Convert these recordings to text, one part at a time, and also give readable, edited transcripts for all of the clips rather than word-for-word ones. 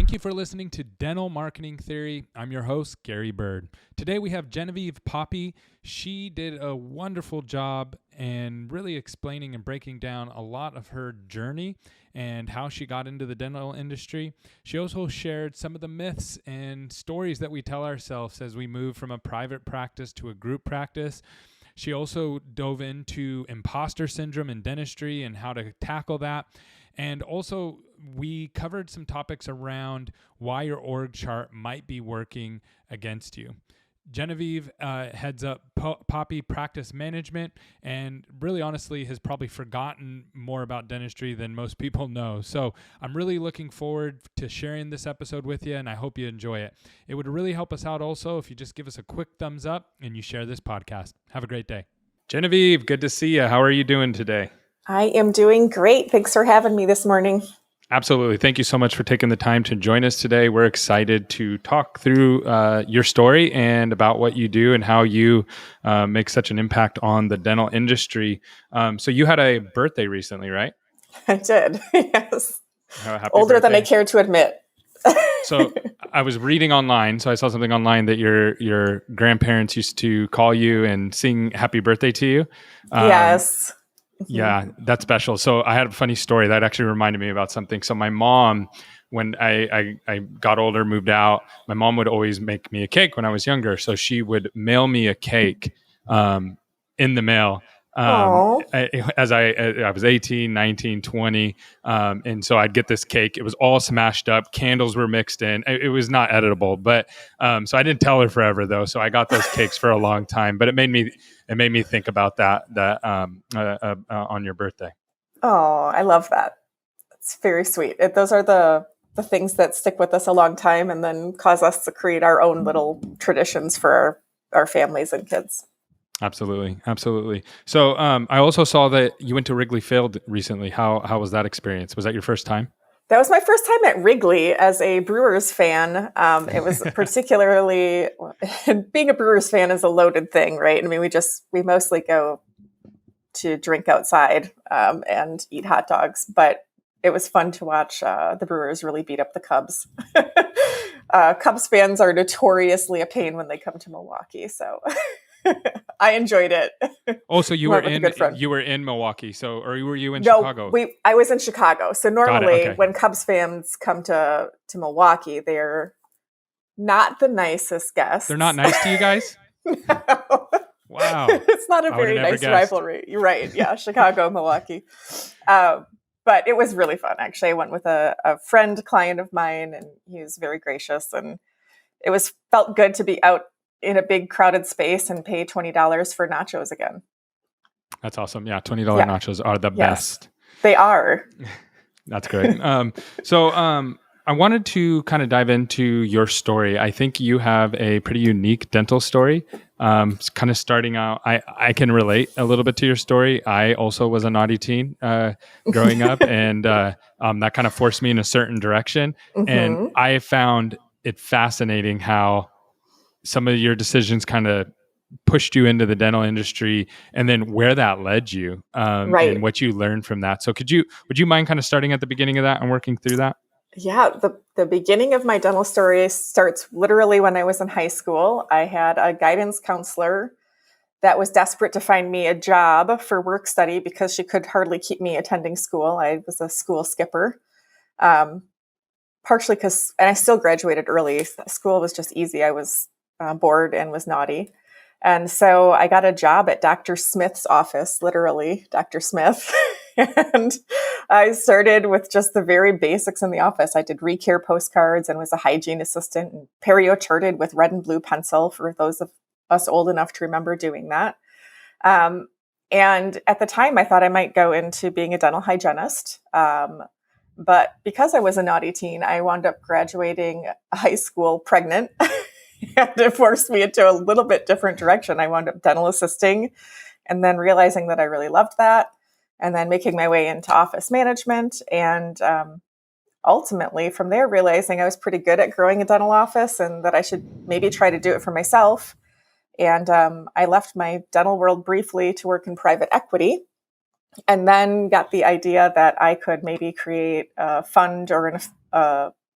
Thank you for listening to Dental Marketing Theory. I'm your host, Gary Bird. Today we have Genevieve Poppe. She did a wonderful job and really explaining and breaking down a lot of her journey and how she got into the dental industry. She also shared some of the myths and stories that we tell ourselves as we move from a private practice to a group practice. She also dove into imposter syndrome in dentistry and how to tackle that. And also, we covered some topics around why your org chart might be working against you. Genevieve heads up Poppe Practice Management and really honestly has probably forgotten more about dentistry than most people know. So I'm really looking forward to sharing this episode with you, and I hope you enjoy it. It would really help us out also if you just give us a quick thumbs up and you share this podcast. Have a great day. Genevieve, good to see you. How are you doing today? I am doing great. Thanks for having me this morning. Absolutely. Thank you so much for taking the time to join us today. We're excited to talk through your story and about what you do and how you make such an impact on the dental industry. So you had a birthday recently, right? I did. Yes. Happy Older birthday. than I care to admit. So I was reading online. So I saw something online that your grandparents used to call you and sing happy birthday to you. Yes. Yeah, that's special. So I had a funny story that actually reminded me about something. So my mom, when I got older, moved out, my mom would always make me a cake when I was younger. So she would mail me a cake in the mail as I was 18, 19, 20. And so I'd get this cake. It was all smashed up. Candles were mixed in. It was not editable, but so I didn't tell her forever though. So I got those cakes for a long time, but it made me think about that on your birthday. Oh, I love that. It's very sweet. Those are the things that stick with us a long time and then cause us to create our own little traditions for our families and kids. Absolutely. Absolutely. So I also saw that you went to Wrigley Field recently. How was that experience? Was that your first time? That was my first time at Wrigley as a Brewers fan. It was particularly, being a Brewers fan is a loaded thing, right? I mean, we mostly go to drink outside and eat hot dogs, but it was fun to watch the Brewers really beat up the Cubs. Cubs fans are notoriously a pain when they come to Milwaukee, so I enjoyed it. Oh, so you were in Milwaukee, or were you in Chicago? I was in Chicago. So normally when Cubs fans come to Milwaukee, they're not the nicest guests. They're not nice to you guys? No. Wow. It's not a very nice rivalry. You're right. Yeah, Chicago, Milwaukee. But it was really fun. Actually, I went with a client of mine, and he was very gracious. And it felt good to be out in a big crowded space and pay $20 for nachos again. That's awesome. Yeah, $20 nachos are the best. They are. That's great. I wanted to kind of dive into your story. I think you have a pretty unique dental story. Kind of starting out, I can relate a little bit to your story. I also was a naughty teen growing up, and that kind of forced me in a certain direction. Mm-hmm. And I found it fascinating how some of your decisions kind of pushed you into the dental industry, and then where that led you, and what you learned from that. So would you mind kind of starting at the beginning of that and working through that? Yeah, the beginning of my dental story starts literally when I was in high school. I had a guidance counselor that was desperate to find me a job for work study because she could hardly keep me attending school. I was a school skipper, partially because, and I still graduated early. School was just easy. I was bored and was naughty. And so I got a job at Dr. Smith's office, literally, Dr. Smith. And I started with just the very basics in the office. I did recare postcards and was a hygiene assistant and perio-charted with red and blue pencil for those of us old enough to remember doing that. And at the time, I thought I might go into being a dental hygienist. But because I was a naughty teen, I wound up graduating high school pregnant. And it forced me into a little bit different direction. I wound up dental assisting and then realizing that I really loved that, and then making my way into office management. And ultimately from there, realizing I was pretty good at growing a dental office and that I should maybe try to do it for myself. And I left my dental world briefly to work in private equity, and then got the idea that I could maybe create a fund or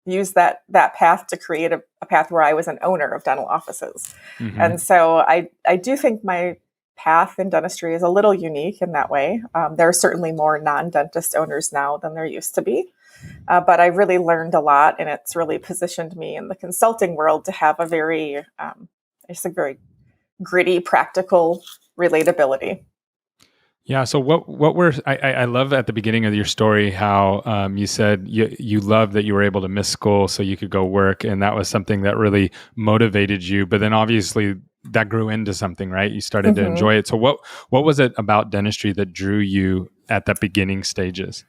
use that path to create a path where I was an owner of dental offices. Mm-hmm. And so I do think my path in dentistry is a little unique in that way. There are certainly more non-dentist owners now than there used to be. But I really learned a lot, and it's really positioned me in the consulting world to have a very, very gritty, practical relatability. Yeah. So I love at the beginning of your story how you said you loved that you were able to miss school so you could go work, and that was something that really motivated you. But then obviously that grew into something, right? You started to enjoy it. So what was it about dentistry that drew you at the beginning stages?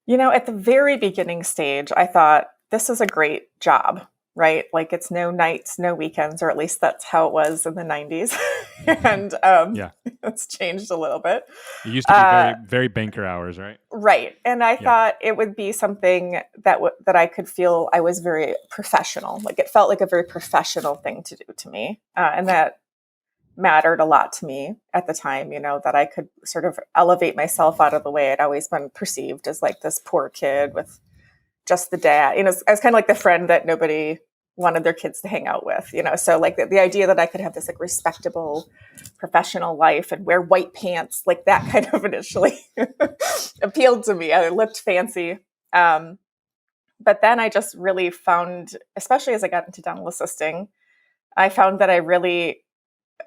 At the very beginning stage, I thought this is a great job, right? Like it's no nights, no weekends, or at least that's how it was in the 90s. And it's changed a little bit. It used to be very, very banker hours, right? Right. And I thought it would be something that I could feel I was very professional. Like it felt like a very professional thing to do to me. And that mattered a lot to me at the time, that I could sort of elevate myself out of the way. I'd always been perceived as like this poor kid with just the dad, I was kind of like the friend that nobody wanted their kids to hang out with, so like the idea that I could have this like respectable professional life and wear white pants, like that kind of initially appealed to me. I looked fancy. But then I just really found, especially as I got into dental assisting, I found that I really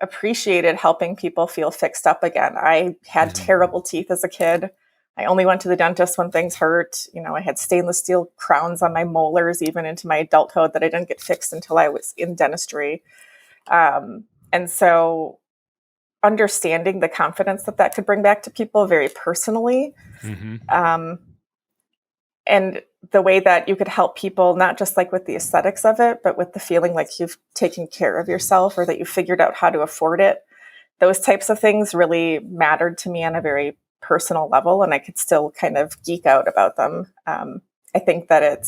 appreciated helping people feel fixed up again. I had terrible teeth as a kid. I only went to the dentist when things hurt. I had stainless steel crowns on my molars, even into my adulthood, that I didn't get fixed until I was in dentistry. And so understanding the confidence that could bring back to people very personally, and the way that you could help people, not just like with the aesthetics of it, but with the feeling like you've taken care of yourself or that you figured out how to afford it. Those types of things really mattered to me on a very personal level, and I could still kind of geek out about them. I think that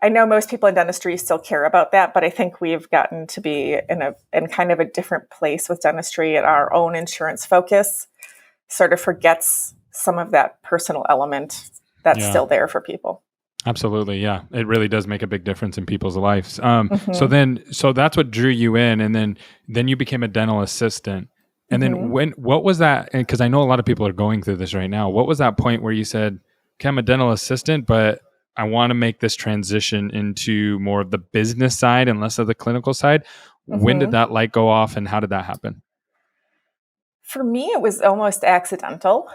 I know most people in dentistry still care about that, but I think we've gotten to be in kind of a different place with dentistry, and our own insurance focus sort of forgets some of that personal element that's still there for people. Absolutely. Yeah. It really does make a big difference in people's lives. So that's what drew you in. And then you became a dental assistant. And then what was that? And cause I know a lot of people are going through this right now. What was that point where you said, okay, I'm a dental assistant, but I want to make this transition into more of the business side and less of the clinical side? When did that light go off and how did that happen? For me, it was almost accidental.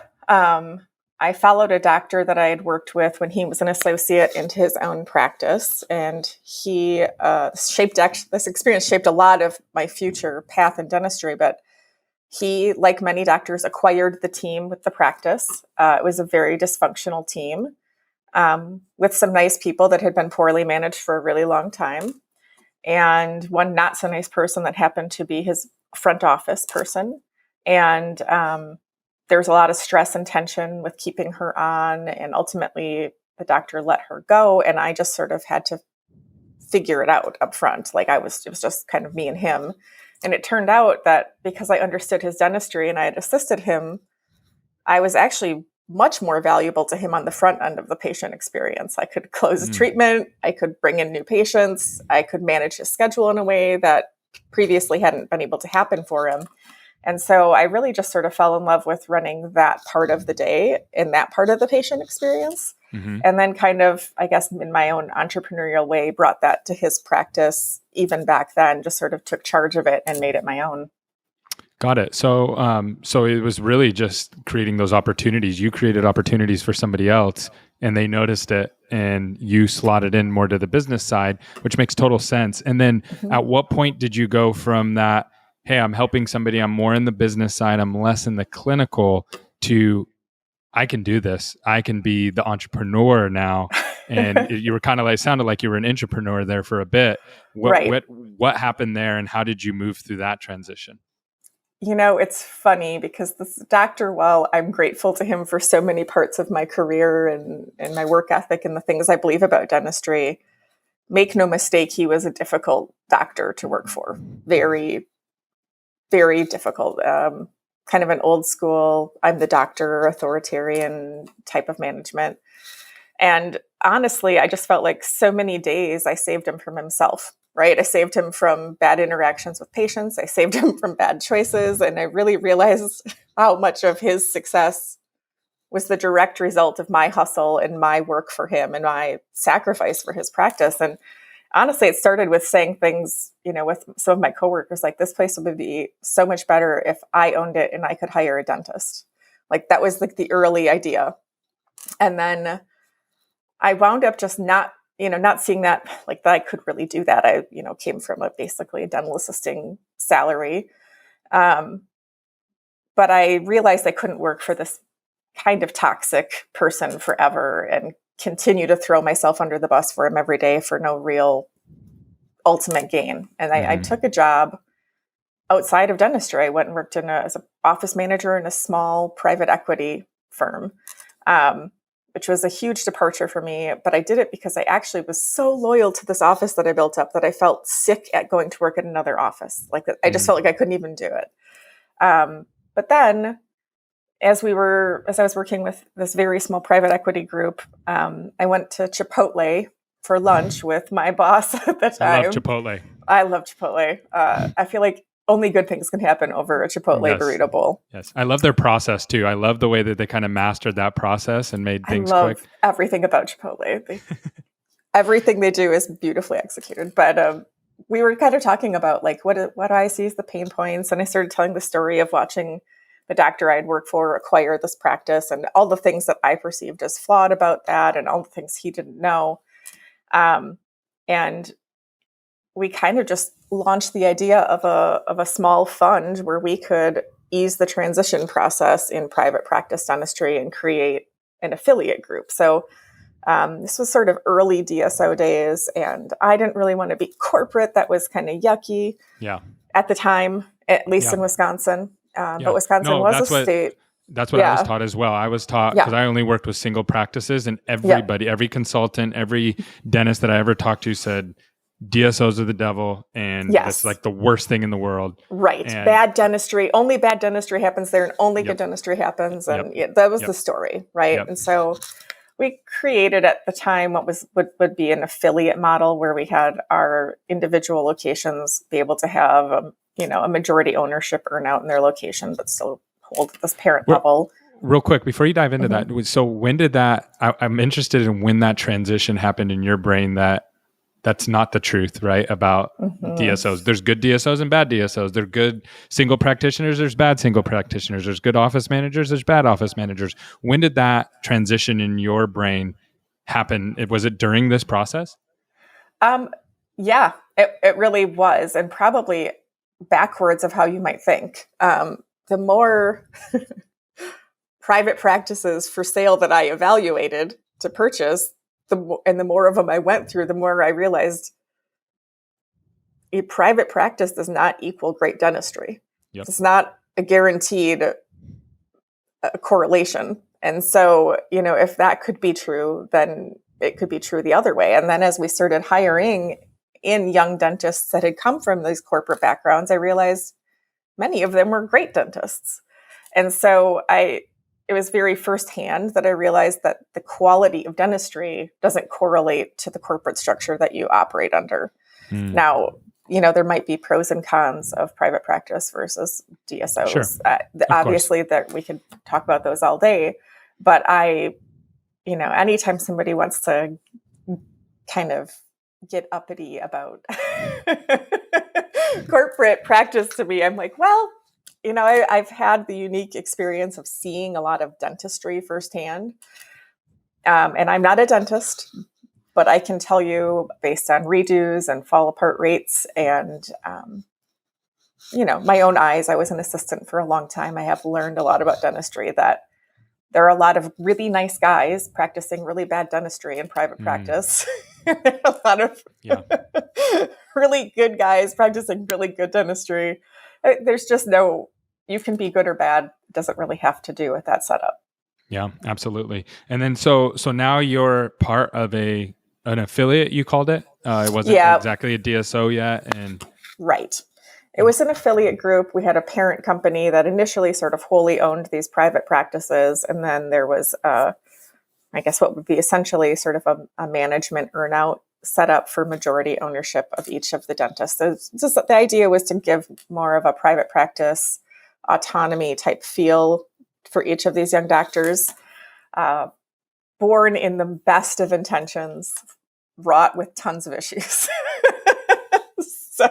I followed a doctor that I had worked with when he was an associate into his own practice, and he this experience shaped a lot of my future path in dentistry. But he, like many doctors, acquired the team with the practice. It was a very dysfunctional team with some nice people that had been poorly managed for a really long time, and one not so nice person that happened to be his front office person. And there was a lot of stress and tension with keeping her on, and ultimately the doctor let her go. And I just sort of had to figure it out up front. Like it was just kind of me and him. And it turned out that because I understood his dentistry and I had assisted him, I was actually much more valuable to him on the front end of the patient experience. I could close treatment. I could bring in new patients. I could manage his schedule in a way that previously hadn't been able to happen for him. And so I really just sort of fell in love with running that part of the day and that part of the patient experience. And then kind of, I guess, in my own entrepreneurial way, brought that to his practice even back then, just sort of took charge of it and made it my own. Got it. So, so it was really just creating those opportunities. You created opportunities for somebody else and they noticed it and you slotted in more to the business side, which makes total sense. And then at what point did you go from that, hey, I'm helping somebody, I'm more in the business side, I'm less in the clinical, to I can do this. I can be the entrepreneur now. And you were kind of like, sounded like you were an entrepreneur there for a bit. What happened there and how did you move through that transition? It's funny because this doctor, while I'm grateful to him for so many parts of my career and my work ethic and the things I believe about dentistry, make no mistake, he was a difficult doctor to work for. Very, very difficult. Kind of an old school, I'm the doctor, authoritarian type of management. And honestly, I just felt like so many days I saved him from himself, right? I saved him from bad interactions with patients. I saved him from bad choices. And I really realized how much of his success was the direct result of my hustle and my work for him and my sacrifice for his practice. And honestly, it started with saying things, with some of my coworkers, like, this place would be so much better if I owned it and I could hire a dentist. Like, that was like the early idea. And then I wound up just not seeing that, like, that I could really do that. I, came from basically a dental assisting salary. But I realized I couldn't work for this kind of toxic person forever and continue to throw myself under the bus for him every day for no real ultimate gain. And I took a job outside of dentistry. I went and worked as an office manager in a small private equity firm, which was a huge departure for me. But I did it because I actually was so loyal to this office that I built up that I felt sick at going to work at another office. Like, I just felt like I couldn't even do it. But then as I was working with this very small private equity group, I went to Chiptole for lunch with my boss at the time. I love Chipotle. I feel like only good things can happen over a Chipotle burrito bowl. Yes. I love their process too. I love the way that they kind of mastered that process and made things quick. I love everything about Chipotle. Everything they do is beautifully executed. But we were kind of talking about, like, what do I see as the pain points? And I started telling the story of watching the doctor I'd worked for acquire this practice and all the things that I perceived as flawed about that and all the things he didn't know. And we kind of just launched the idea of a small fund where we could ease the transition process in private practice dentistry and create an affiliate group. So this was sort of early DSO days, and I didn't really want to be corporate. That was kind of yucky at the time, at least in Wisconsin. But Wisconsin was a state. That's what I was taught as well. I was taught, because I only worked with single practices, and everybody, every consultant, every dentist that I ever talked to said DSOs are the devil, and that's like the worst thing in the world. Right. And bad dentistry. Only bad dentistry happens there, and only good dentistry happens. And that was the story, right? And so we created at the time what would be an affiliate model where we had our individual locations be able to have a majority ownership earn out in their location, but still hold this parent level. Real quick, before you dive into that, so when did that, I'm interested in when that transition happened in your brain that's not the truth, right? About DSOs. There's good DSOs and bad DSOs. There's good single practitioners. There's bad single practitioners. There's good office managers. There's bad office managers. When did that transition in your brain happen? Was it during this process? Yeah, it really was. And probably backwards of how you might think. The more private practices for sale that I evaluated to purchase, the more of them I went through, the more I realized a private practice does not equal great dentistry. It's not a guaranteed correlation. And so, if that could be true, then it could be true the other way. And then as we started hiring in young dentists that had come from these corporate backgrounds, I realized many of them were great dentists. And so it was very firsthand that I realized that the quality of dentistry doesn't correlate to the corporate structure that you operate under. Now, there might be pros and cons of private practice versus DSOs. Sure. Obviously, that we could talk about those all day. But anytime somebody wants to kind of get uppity about corporate practice to me, I'm like, well, I've had the unique experience of seeing a lot of dentistry firsthand. And I'm not a dentist, but I can tell you based on redos and fall apart rates and, my own eyes, I was an assistant for a long time. I have learned a lot about dentistry, that there are a lot of really nice guys practicing really bad dentistry in private practice. A lot of really good guys practicing really good dentistry. There's just you can be good or bad. It doesn't really have to do with that setup. Yeah, absolutely. And then so now you're part of an affiliate, you called it? It wasn't exactly a DSO yet. Right. It was an affiliate group. We had a parent company that initially sort of wholly owned these private practices. And then there was I guess what would be essentially sort of a management earnout set up for majority ownership of each of the dentists. So just the idea was to give more of a private practice autonomy type feel for each of these young doctors, born in the best of intentions, wrought with tons of issues. So,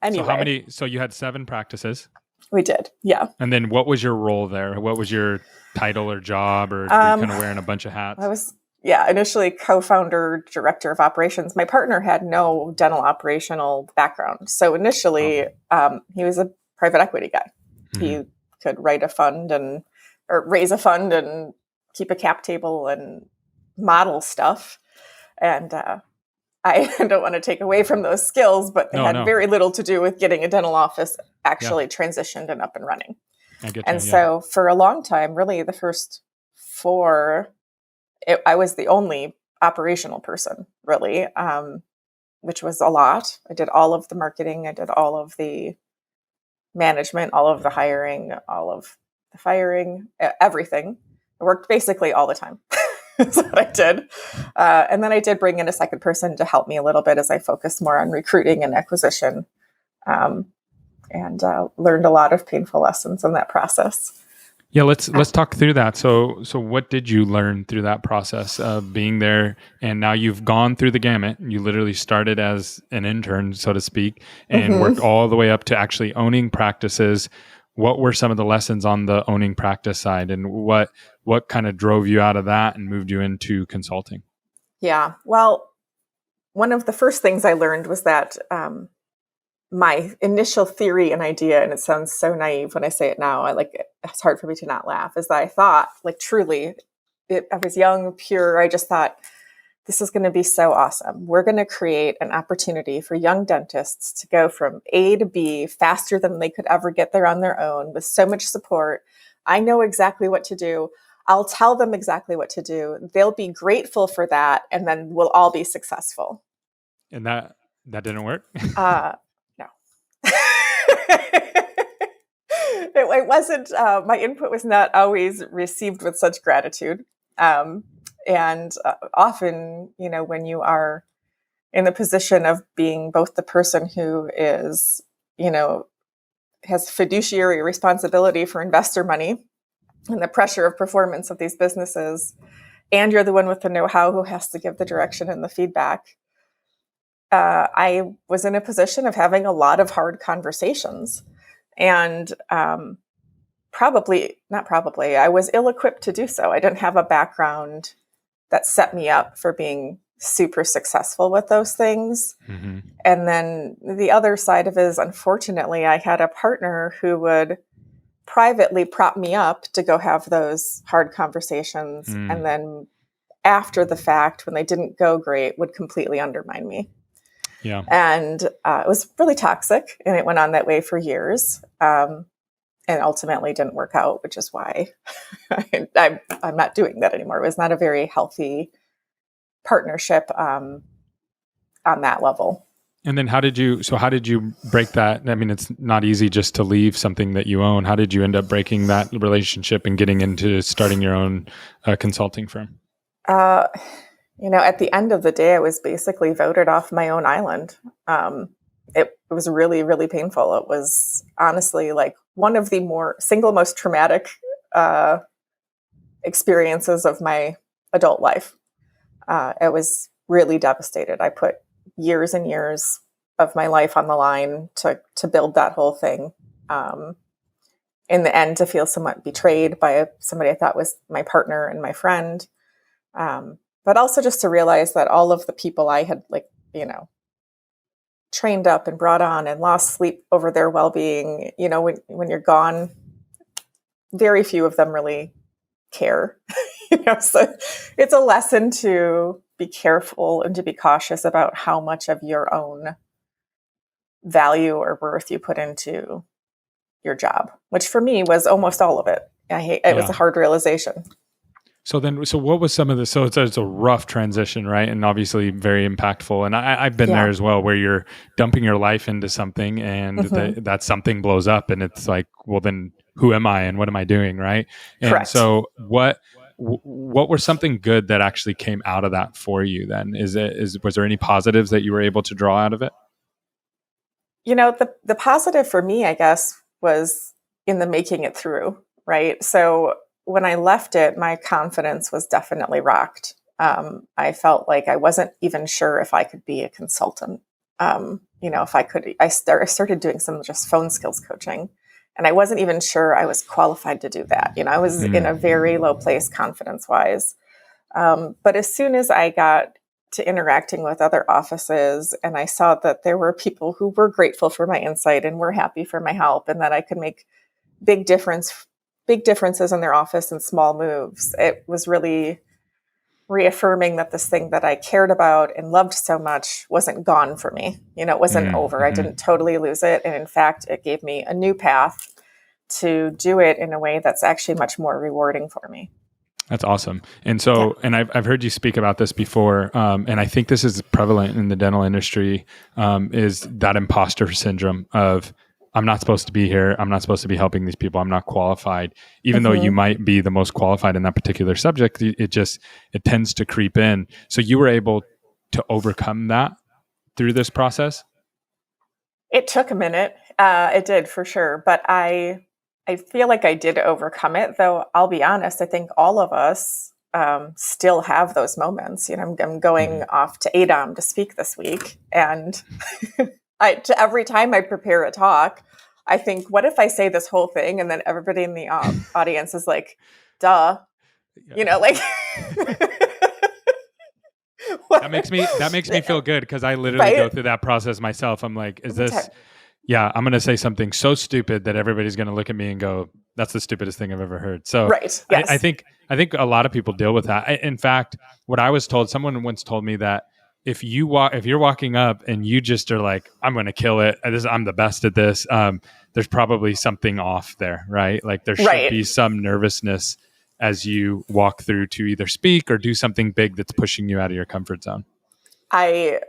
anyway. So you had 7 practices. We did, yeah. And then what was your role there? What was your title or job, or were you kind of wearing a bunch of hats? I was, initially co-founder, director of operations. My partner had no dental operational background. So initially, he was a private equity guy. Mm-hmm. He could write a fund or raise a fund and keep a cap table and model stuff. And I don't want to take away from those skills, but they had very little to do with getting a dental office actually transitioned and up and running. So for a long time, really the first 4, I was the only operational person, really, which was a lot. I did all of the marketing. I did all of the management, all of the hiring, all of the firing, everything. I worked basically all the time. That's what I did. And then I did bring in a second person to help me a little bit as I focused more on recruiting and acquisition, and learned a lot of painful lessons in that process. Yeah, let's talk through that. So what did you learn through that process of being there? And now you've gone through the gamut. You literally started as an intern, so to speak, and worked all the way up to actually owning practices. What were some of the lessons on the owning practice side, and what kind of drove you out of that and moved you into consulting? Yeah, well, one of the first things I learned was that my initial theory and idea, and it sounds so naive when I say it now, it's hard for me to not laugh, is that I thought, truly, I was young, pure. I just thought, this is going to be so awesome. We're going to create an opportunity for young dentists to go from A to B faster than they could ever get there on their own with so much support. I know exactly what to do. I'll tell them exactly what to do. They'll be grateful for that, and then we'll all be successful. And that didn't work? No. It wasn't, my input was not always received with such gratitude. And often, when you are in the position of being both the person who is, has fiduciary responsibility for investor money and the pressure of performance of these businesses, and you're the one with the know-how who has to give the direction and the feedback, I was in a position of having a lot of hard conversations. And I was ill-equipped to do so. I didn't have a background that set me up for being super successful with those things. Mm-hmm. And then the other side of it is, unfortunately, I had a partner who would privately prop me up to go have those hard conversations. And then after the fact, when they didn't go great, would completely undermine me. Yeah. And it was really toxic, and it went on that way for years. And ultimately didn't work out, which is why I'm not doing that anymore. It was not a very healthy partnership on that level. And then how did you break that? I mean, it's not easy just to leave something that you own. How did you end up breaking that relationship and getting into starting your own consulting firm? At the end of the day, I was basically voted off my own island. It was really, really painful. It was honestly one of the single most traumatic experiences of my adult life. I was really devastated. I put years and years of my life on the line to build that whole thing. In the end, to feel somewhat betrayed by somebody I thought was my partner and my friend. But also just to realize that all of the people I had trained up and brought on and lost sleep over their well-being, when you're gone, very few of them really care. So it's a lesson to be careful and to be cautious about how much of your own value or worth you put into your job, which for me was almost all of it. It was a hard realization. So what was some of this? So it's a rough transition, right? And obviously very impactful. And I've been there as well, where you're dumping your life into something and that something blows up, and it's like, well, then who am I and what am I doing, right? And Correct. so what were something good that actually came out of that for you then? Was there any positives that you were able to draw out of it? The positive for me, I guess, was in the making it through, right? So when I left it, my confidence was definitely rocked. I felt like I wasn't even sure if I could be a consultant. If I could, I started doing some just phone skills coaching, and I wasn't even sure I was qualified to do that. I was in a very low place confidence-wise. But as soon as I got to interacting with other offices, and I saw that there were people who were grateful for my insight and were happy for my help, and that I could make big differences in their office and small moves, it was really reaffirming that this thing that I cared about and loved so much wasn't gone for me. It wasn't over. I didn't totally lose it. And in fact, it gave me a new path to do it in a way that's actually much more rewarding for me. That's awesome. And so, and I've heard you speak about this before, and I think this is prevalent in the dental industry, is that imposter syndrome of, I'm not supposed to be here. I'm not supposed to be helping these people. I'm not qualified. Even though you might be the most qualified in that particular subject, it tends to creep in. So you were able to overcome that through this process? It took a minute. It did, for sure. But I feel like I did overcome it, though I'll be honest, I think all of us still have those moments. I'm going off to ADOM to speak this week, and every time I prepare a talk, I think, what if I say this whole thing and then everybody in the audience is like, duh, like. That makes me feel good, because I literally go through that process myself. I'm like, is this... Yeah, I'm going to say something so stupid that everybody's going to look at me and go, that's the stupidest thing I've ever heard. So right. Yes. I think a lot of people deal with that. In fact, what I was told, someone once told me that if you're walking up and you just are like, I'm going to kill it, I'm the best at this, there's probably something off there, right? Like there should be some nervousness as you walk through to either speak or do something big that's pushing you out of your comfort zone. I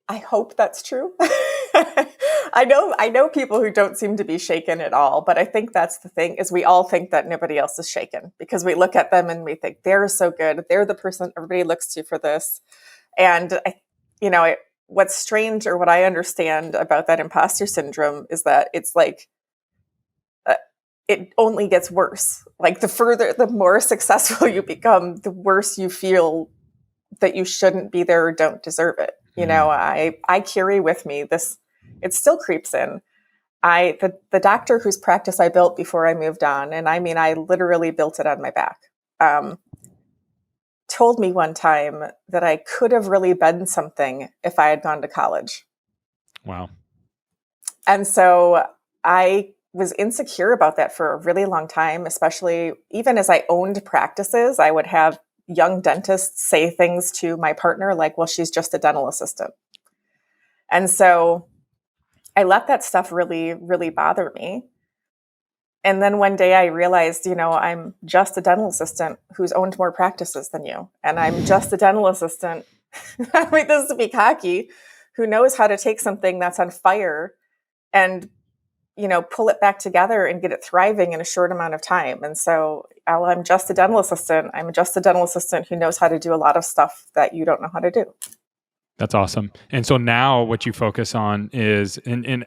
hope that's true. I know people who don't seem to be shaken at all, but I think that's the thing, is we all think that nobody else is shaken because we look at them and we think they're so good. They're the person everybody looks to for this. And what's strange, or what I understand about that imposter syndrome, is that it's like, it only gets worse. Like the more successful you become, the worse you feel that you shouldn't be there or don't deserve it. I carry with me this, it still creeps in. The doctor whose practice I built before I moved on, and I mean, I literally built it on my back, told me one time that I could have really been something if I had gone to college. Wow. And so I was insecure about that for a really long time, especially even as I owned practices. I would have young dentists say things to my partner like, well, she's just a dental assistant. And so I let that stuff really, really bother me. And then one day I realized, I'm just a dental assistant who's owned more practices than you. And I'm just a dental assistant, I mean, this is to be cocky, who knows how to take something that's on fire and, pull it back together and get it thriving in a short amount of time. And so I'm just a dental assistant. I'm just a dental assistant who knows how to do a lot of stuff that you don't know how to do. That's awesome. And so now what you focus on is, and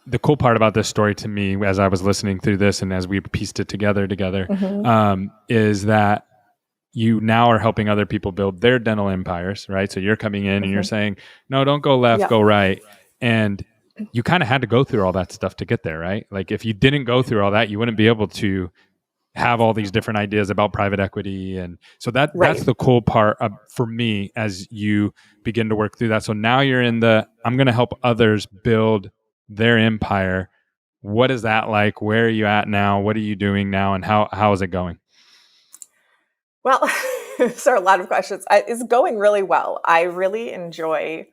the cool part about this story to me, as I was listening through this and as we pieced it together, is that you now are helping other people build their dental empires, right? So you're coming in and you're saying, no, don't go left, go right. And you kind of had to go through all that stuff to get there, right? Like if you didn't go through all that, you wouldn't be able to have all these different ideas about private equity. And so that's the cool part for me as you begin to work through that. So now you're in I'm going to help others build their empire. What is that like? Where are you at now? What are you doing now? And how is it going? Well, there are a lot of questions. It's going really well. I really enjoy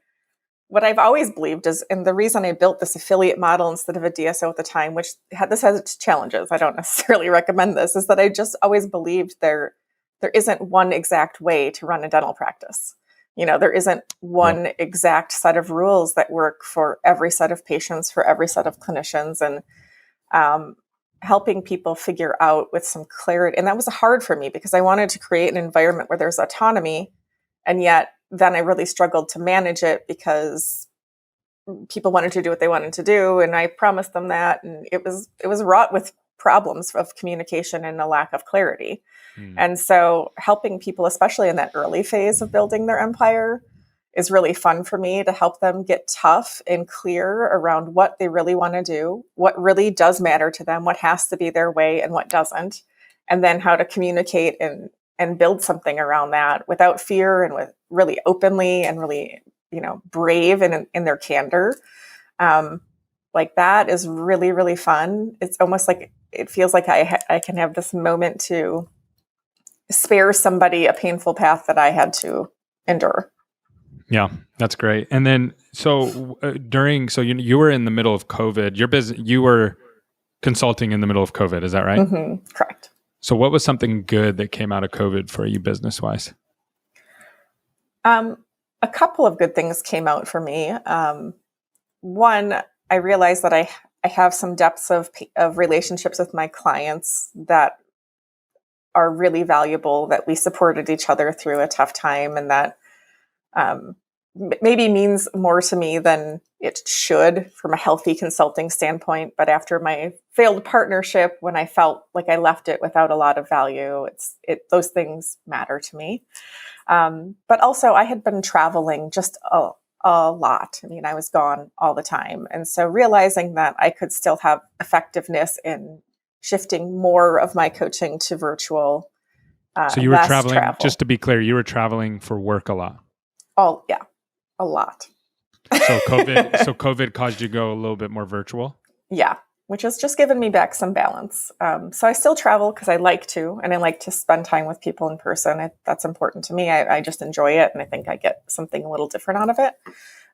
what I've always believed is, and the reason I built this affiliate model instead of a DSO at the time, which this has its challenges, I don't necessarily recommend this, is that I just always believed there isn't one exact way to run a dental practice. There isn't one exact set of rules that work for every set of patients, for every set of clinicians. And helping people figure out with some clarity. And that was hard for me because I wanted to create an environment where there's autonomy. And yet then I really struggled to manage it because people wanted to do what they wanted to do. And I promised them that. And it was wrought with problems of communication and a lack of clarity. And so helping people, especially in that early phase of building their empire, is really fun for me to help them get tough and clear around what they really want to do, what really does matter to them, what has to be their way and what doesn't, and then how to communicate and build something around that without fear and with really openly and really, brave and in their candor. Like that is really, really fun. It's almost like it feels like I can have this moment to spare somebody a painful path that I had to endure. Yeah, that's great. And then, so you were in the middle of COVID. Your business, you were consulting in the middle of COVID. Is that right? Mm-hmm, correct. So, what was something good that came out of COVID for you, business wise? A couple of good things came out for me. One, I realized that I have some depths of relationships with my clients that are really valuable, that we supported each other through a tough time, and that maybe means more to me than it should from a healthy consulting standpoint. But after my failed partnership, when I felt like I left it without a lot of value, those things matter to me. But also I had been traveling just a lot. I mean, I was gone all the time. And so realizing that I could still have effectiveness in shifting more of my coaching to virtual. So you were traveling, just to be clear, you were traveling for work a lot. Oh, yeah, a lot. So COVID caused you to go a little bit more virtual? Yeah, which has just given me back some balance. So I still travel because I like to, and I like to spend time with people in person. That's important to me. I just enjoy it, and I think I get something a little different out of it.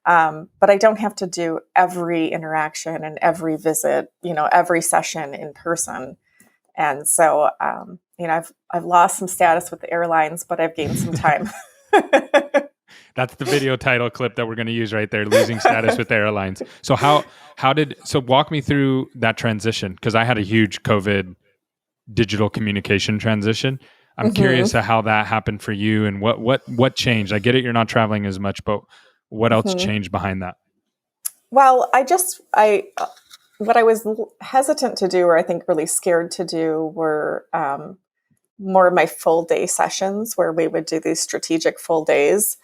But I don't have to do every interaction and every visit, every session in person. And so, I've lost some status with the airlines, but I've gained some time. That's the video title clip that we're going to use right there, losing status with airlines. So so walk me through that transition, because I had a huge COVID digital communication transition. I'm curious to how that happened for you and what changed. I get it, you're not traveling as much, but what else changed behind that? Well, what I was hesitant to do, or I think really scared to do, were more of my full day sessions where we would do these strategic full days.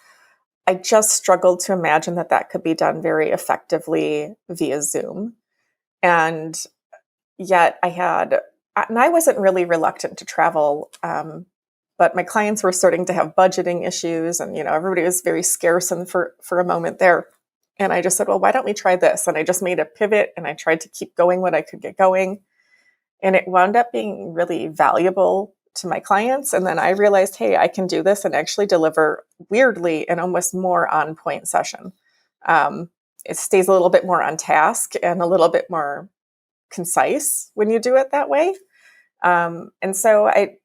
I just struggled to imagine that could be done very effectively via Zoom. And yet I wasn't really reluctant to travel, but my clients were starting to have budgeting issues, and, everybody was very scarce and for a moment there. And I just said, well, why don't we try this? And I just made a pivot and I tried to keep going what I could get going. And it wound up being really valuable to my clients. And then I realized, hey, I can do this and actually deliver weirdly an almost more on point session. It stays a little bit more on task and a little bit more concise when you do it that way. And so I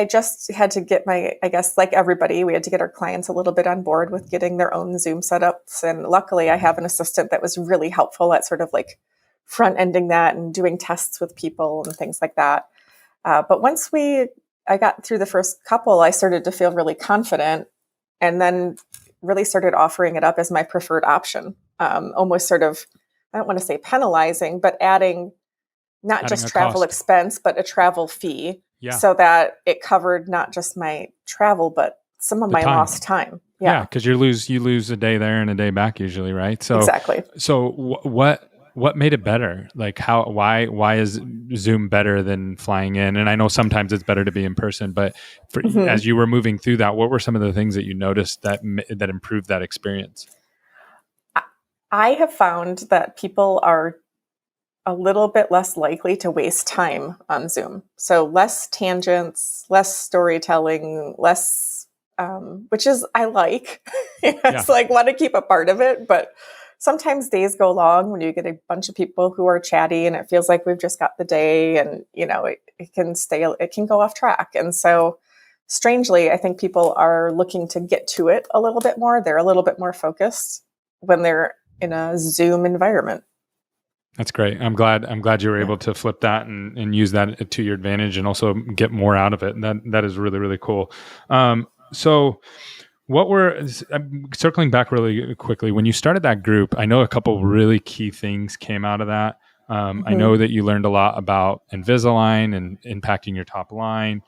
just had to get I guess like everybody, we had to get our clients a little bit on board with getting their own Zoom setups. And luckily I have an assistant that was really helpful at sort of like front ending that and doing tests with people and things like that. But once I got through the first couple, I started to feel really confident, and then really started offering it up as my preferred option. Almost sort of, I don't want to say penalizing, but adding not just travel expense, but a travel fee, so that it covered not just my travel, but some of my lost time. Yeah, because you lose a day there and a day back usually, right? So exactly. So what made it better? Like why is Zoom better than flying in? And I know sometimes it's better to be in person, but as you were moving through that, what were some of the things that you noticed that improved that experience? I have found that people are a little bit less likely to waste time on Zoom. So less tangents, less storytelling, less, which is, I like. It's like, want to keep a part of it, but sometimes days go long when you get a bunch of people who are chatty and it feels like we've just got the day, and, it can go off track. And so strangely, I think people are looking to get to it a little bit more. They're a little bit more focused when they're in a Zoom environment. That's great. I'm glad you were able to flip that and use that to your advantage and also get more out of it. That is really, really cool. So I'm circling back really quickly. When you started that group, I know a couple really key things came out of that. I know that you learned a lot about Invisalign and impacting your top line,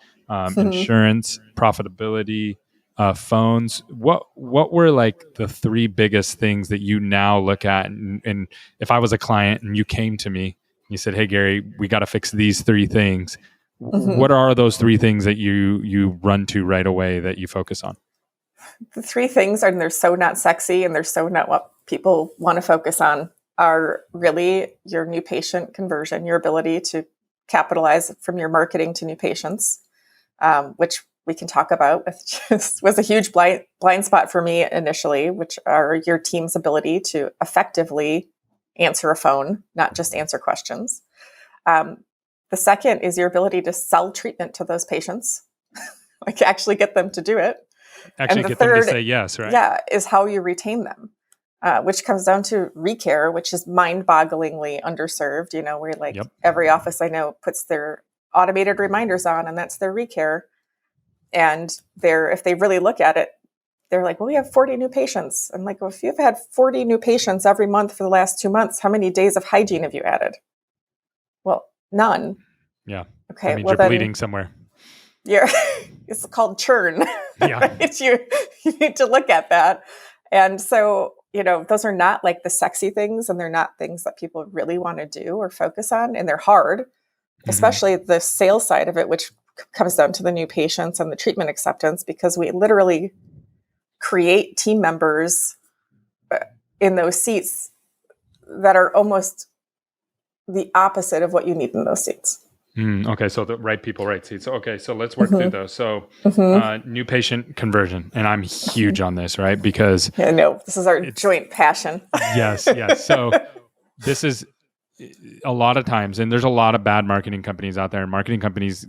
insurance, profitability, phones. What were like the three biggest things that you now look at? And if I was a client and you came to me, and you said, "Hey, Gary, we got to fix these three things." What are those three things that you run to right away that you focus on? The three things, and they're so not sexy and they're so not what people want to focus on, are really your new patient conversion, your ability to capitalize from your marketing to new patients, which we can talk about, which just was a huge blind spot for me initially, which are your team's ability to effectively answer a phone, not just answer questions. The second is your ability to sell treatment to those patients, like actually get them to do it. Actually, and the get third, them to say yes, right? Yeah, is how you retain them, which comes down to recare, which is mind-bogglingly underserved. Where like every office I know puts their automated reminders on, and that's their recare. And if they really look at it, they're like, well, we have 40 new patients. I'm like, well, if you've had 40 new patients every month for the last 2 months, how many days of hygiene have you added? Well, none. Yeah. Okay. That means you're bleeding somewhere. It's called churn. Yeah. Right? You need to look at that. And so, those are not like the sexy things, and they're not things that people really want to do or focus on. And they're hard, especially the sales side of it, which comes down to the new patients and the treatment acceptance, because we literally create team members in those seats that are almost the opposite of what you need in those seats. Okay, so the right people, right seats. Okay, so let's work through those. So, new patient conversion, and I'm huge on this, right? Because this is our joint passion. Yes. So, this is a lot of times, and there's a lot of bad marketing companies out there, and marketing companies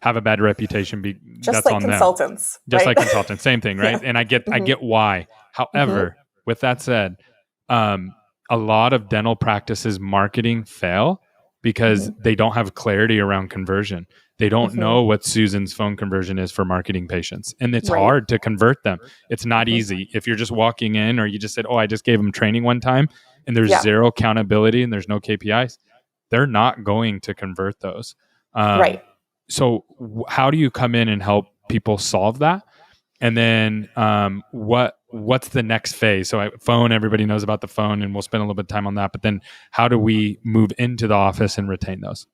have a bad reputation. That's like on consultants, them. Just right? like consultants, same thing, right? And I get why. However, with that said, a lot of dental practices marketing fail because they don't have clarity around conversion. They don't know what Susan's phone conversion is for marketing patients. And it's hard to convert them. It's not easy. If you're just walking in, or you just said, oh, I just gave them training one time, and there's zero accountability and there's no KPIs, they're not going to convert those. Right. So how do you come in and help people solve that? And then what's the next phase? So phone, everybody knows about the phone, and we'll spend a little bit of time on that. But then how do we move into the office and retain those?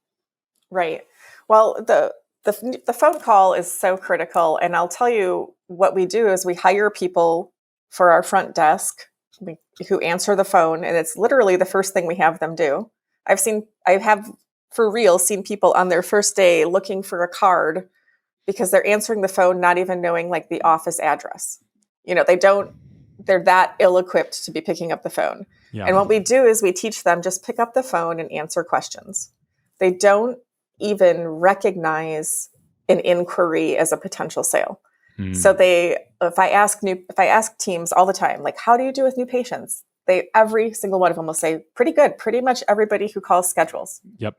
Right. Well, the phone call is so critical. And I'll tell you what we do is we hire people for our front desk who answer the phone. And it's literally the first thing we have them do. I have for real seen people on their first day looking for a card because they're answering the phone, not even knowing like the office address. They're that ill-equipped to be picking up the phone. Yeah. And what we do is we teach them just pick up the phone and answer questions. They don't even recognize an inquiry as a potential sale. So if I ask teams all the time, like, how do you do with new patients? Every single one of them will say, pretty good. Pretty much everybody who calls schedules. Yep.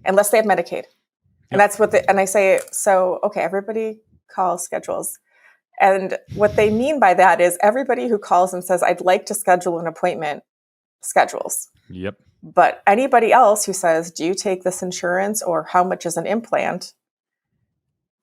Unless they have Medicaid. And that's and I say, so, okay, everybody calls schedules. And what they mean by that is everybody who calls and says, I'd like to schedule an appointment, schedules. Yep. But anybody else who says, do you take this insurance, or how much is an implant?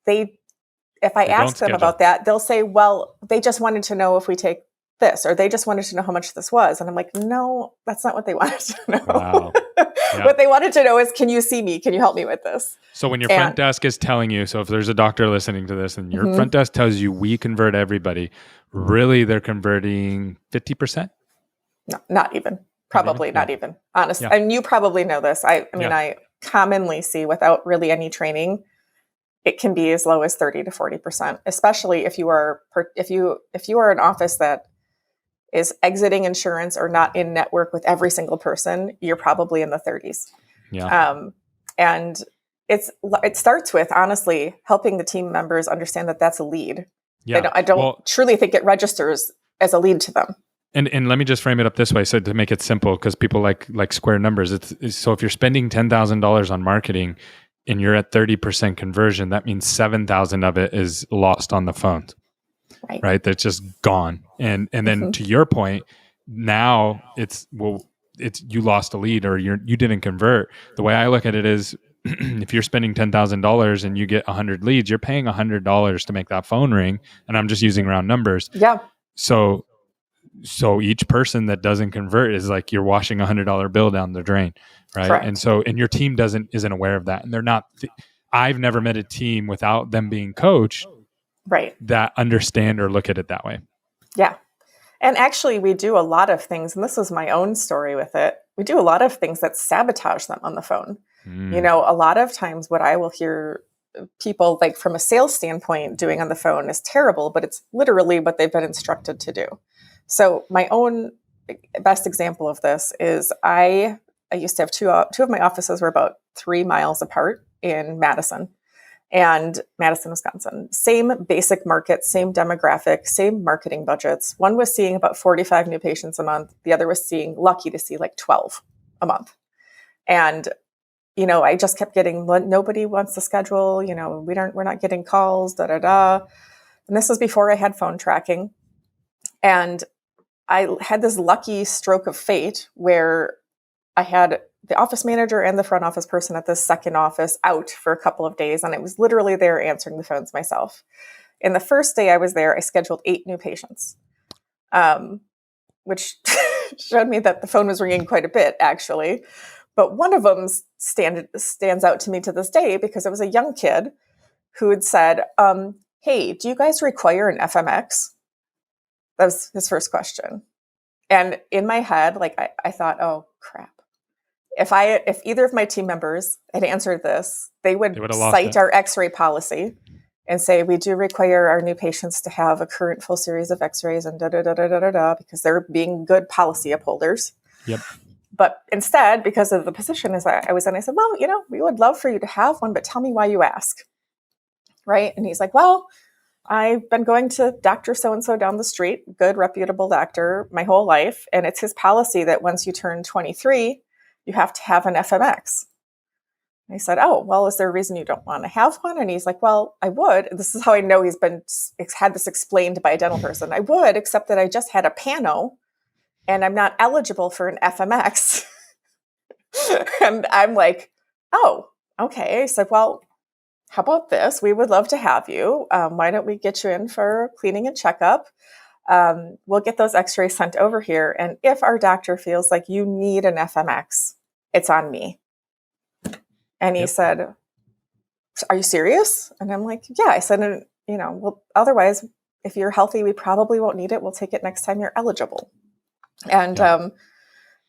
If I ask them about that, they'll say, well, they just wanted to know if we take this, or they just wanted to know how much this was. And I'm like, no, that's not what they wanted to know. Wow. Yeah. What they wanted to know is, can you see me? Can you help me with this? So when your front desk is telling you, so if there's a doctor listening to this and your front desk tells you we convert everybody, really they're converting 50%? No, not even. Probably not even. Honestly. Yeah. And you probably know this. I commonly see, without really any training, it can be as low as 30 to 40%, especially if you are an office that is exiting insurance or not in network with every single person. You're probably in the 30s. Yeah. And it starts with, honestly, helping the team members understand that that's a lead. Yeah. I don't truly think it registers as a lead to them. And let me just frame it up this way, so to make it simple, because people like square numbers. It's so if you're spending $10,000 on marketing and you're at 30% conversion, that means 7,000 of it is lost on the phones, right? That's just gone. And then to your point, now it's you lost a lead or you didn't convert. The way I look at it is, if you're spending $10,000 and you get 100 leads, you're paying $100 to make that phone ring. And I'm just using round numbers. Yeah. So each person that doesn't convert is like you're washing $100 bill down the drain, right? Correct. And your team isn't aware of that, and they're not. I've never met a team without them being coached, right, that understand or look at it that way. Yeah, and actually, we do a lot of things, and this is my own story with it. We do a lot of things that sabotage them on the phone. You know, a lot of times, what I will hear people, like from a sales standpoint, doing on the phone is terrible, but it's literally what they've been instructed to do. So my own best example of this is I used to have two of my offices were about 3 miles apart in Madison, Wisconsin. Same basic market, same demographic, same marketing budgets. One was seeing about 45 new patients a month. The other was seeing, lucky to see, like 12 a month. And, you know, I just kept getting, nobody wants to schedule, you know, we're not getting calls, And this was before I had phone tracking. And I had this lucky stroke of fate where I had the office manager and the front office person at the second office out for a couple of days. And I was literally there answering the phones myself. In the first day I was there, I scheduled 8 new patients, which showed me that the phone was ringing quite a bit, actually. But one of them stands out to me to this day because it was a young kid who had said, hey, do you guys require an FMX? That was his first question. And in my head, like I thought, oh crap. If either of my team members had answered this, they would cite our X-ray policy and say, we do require our new patients to have a current full series of X-rays and because they're being good policy upholders. Yep. But instead, because of the position as I was in, I said, well, you know, we would love for you to have one, but tell me why you ask. Right. And he's like, well, I've been going to Dr. So-and-so down the street, good, reputable doctor, my whole life. And it's his policy that once you turn 23, you have to have an FMX. And I said, oh, well, is there a reason you don't want to have one? And he's like, well, I would. This is how I know he's had this explained by a dental person. I would, except that I just had a pano and I'm not eligible for an FMX. And I'm like, oh, okay. I said, well, how about this? We would love to have you. Why don't we get you in for cleaning and checkup? We'll get those X-rays sent over here. And if our doctor feels like you need an FMX, it's on me. And he said, are you serious? And I'm like, yeah. I said, you know, well, otherwise, if you're healthy, we probably won't need it. We'll take it next time you're eligible. And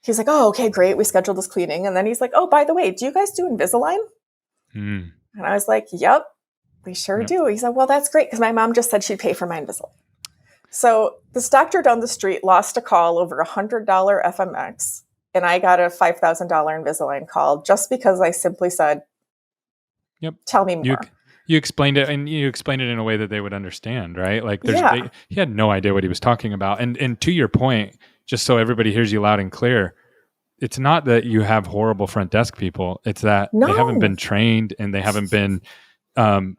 he's like, oh, okay, great. We scheduled this cleaning. And then he's like, oh, by the way, do you guys do Invisalign? And I was like, yep, we sure do. He said, well, that's great because my mom just said she'd pay for my Invisalign. So this doctor down the street lost a call over $100 FMX, and I got a $5,000 Invisalign call just because I simply said, "Yep, tell me more." You explained it, and you explained it in a way that they would understand, right? Like, he had no idea what he was talking about. And to your point, just so everybody hears you loud and clear, it's not that you have horrible front desk people. It's that they haven't been trained and they haven't been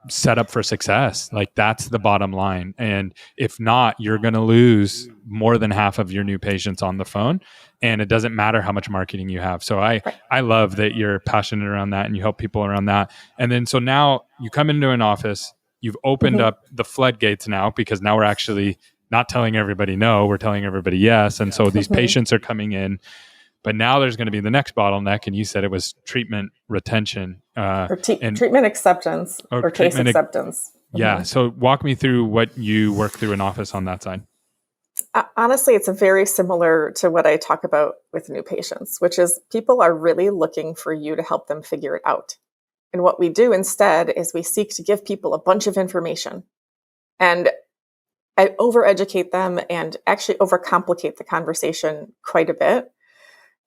set up for success. Like, that's the bottom line. And if not, you're going to lose more than half of your new patients on the phone. And it doesn't matter how much marketing you have. So I love that you're passionate around that and you help people around that. And then, so now you come into an office, you've opened up the floodgates now, because now we're actually not telling everybody no, we're telling everybody yes. And so these patients are coming in. But now there's going to be the next bottleneck, and you said it was treatment retention. Treatment acceptance or case acceptance. Yeah. So walk me through what you work through in office on that side. Honestly, it's very similar to what I talk about with new patients, which is people are really looking for you to help them figure it out. And what we do instead is we seek to give people a bunch of information. And I overeducate them and actually overcomplicate the conversation quite a bit.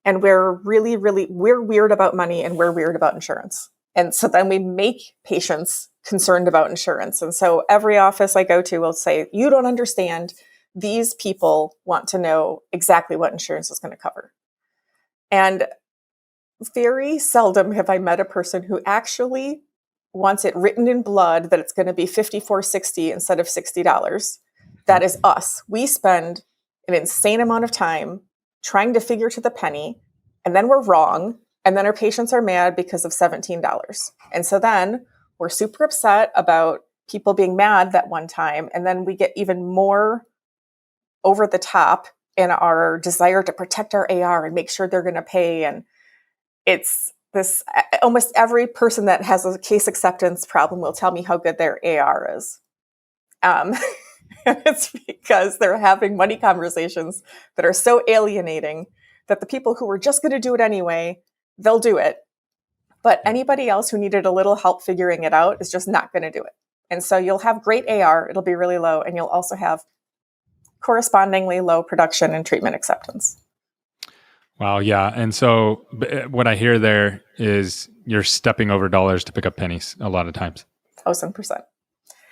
And we're weird about money and we're weird about insurance. And so then we make patients concerned about insurance. And so every office I go to will say, you don't understand. these people want to know exactly what insurance is going to cover. And very seldom have I met a person who actually wants it written in blood that it's going to be $54.60 instead of $60. That is us. We spend an insane amount of time trying to figure to the penny, and then we're wrong, and then our patients are mad because of $17. And so then we're super upset about people being mad that one time, and then we get even more over the top in our desire to protect our AR and make sure they're going to pay. And it's this, almost every person that has a case acceptance problem will tell me how good their AR is. It's because they're having money conversations that are so alienating that the people who were just going to do it anyway, they'll do it. But anybody else who needed a little help figuring it out is just not going to do it. And so you'll have great AR, it'll be really low, and you'll also have correspondingly low production and treatment acceptance. Wow. Yeah. And so what I hear there is you're stepping over dollars to pick up pennies a lot of times. 1,000%.